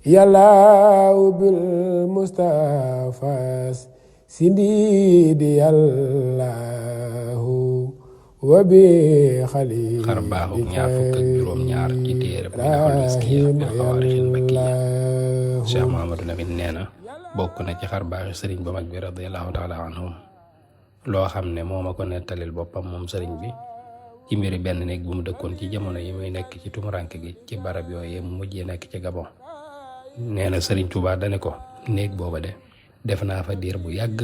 yàllaaw bil Mustafa sindidi yàllaahu wa bi xalilika xar baaxuk ñaar fukk ak juróom ñaar ci téere bu Minahul Miskiya bil Xawaarixil Makkiya. Cheikh Mouhamadou Lamine nee na bokk na ci xar baaxi sëriñ ba mag bi radiyallahu taala anhum loo xam ne moo ma ko nettalil boppam moom sëriñ bi ci mbiri benn néeg bu mu dëkkoon ci jamono yi muy nekk ci tumuranke gi ci barab yooyu mu mujjee nekk ci Gabon. nee na sëriñ Tuubaa dane ko néeg booba de def naa fa diir bu yàgg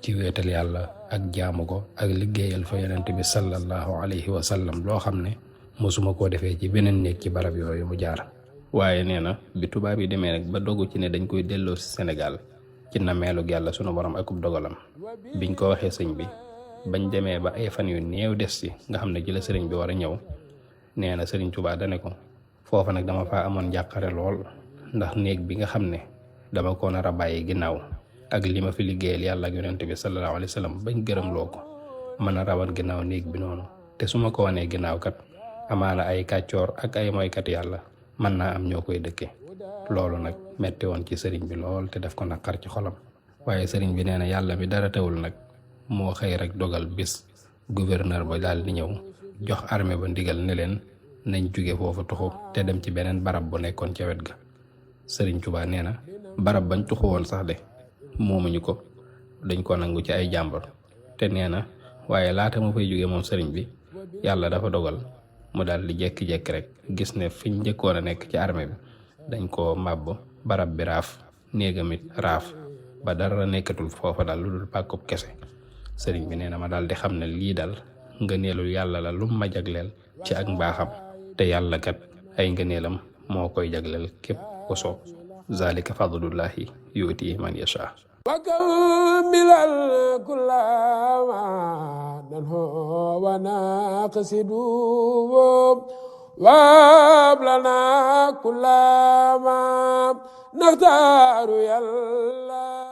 ci wéetal yàlla ak jaamu ko ak liggéeyal fa yonent bi sallallahu alayhi wa sallam loo xam ne mosuma koo defee ci beneen néeg ci barab yooyu mu jaar. waaye nee na bi tubaab yi demee nag ba dogu ci ne dañ koy delloo si Sénégal ci nameelug yàlla sunu borom akub dogalam biñ ko waxee sëñ bi bañ demee ba ay fan yu néew des ci nga xam ne ji la sëriñ bi war a ñëw. nee na sëriñ Tuubaa dane ko foofa nag dama faa amoon njàqare lool ndax néeg bi nga xam ne dama ko nar a bàyyi ginnaaw ak li ma fi liggéeyal yàlla ak yonent bi sallallahu alayhi wa sallam bañ gërëm loo ko mën a rawat ginnaaw néeg bi noonu te su ma ko wanee ginnaaw kat amaana ay kàccoor ak ay moykat yàlla mën naa am ñoo koy dëkke. loolu nag metti woon ci sëriñ bi lool te def ko naqar ci xolam. waaye sëriñ bi nee na yàlla mi dara tewul nag moo xëy rek dogal bis gouverneur ba daal di ñëw jox armée ba ndigal ne leen nañ jóge foofu tuxu te dem ci beneen barab bu nekkoon ca wet ga. sëriñ Tuubaa nee na barab bañ tuxu woon sax de moomuñu ko dañ ko nangu ci ay jàmbur te nee na waaye laata ma fay jóge moom sëriñ bi yàlla dafa dogal mu daal di jekki-jekki rek gis ne fiñ njëkkoon a nekk ci armée bi dañ koo màbb barab bi raaf néegamit raaf ba dara nekkatul foofa daal lu dul pàkkub kese. sëriñ bi nee na ma daal di xam ne lii daal ngëneelul yàlla la lum ma jagleel ci ak mbaaxam te yàlla kat ay ngëneelam moo koy jagleel képp ko soob. zalika fadlullahi yu'ti man yasha. وكمل كل ما ننهو ونقصد وابلنا كل ما نختار يا الله.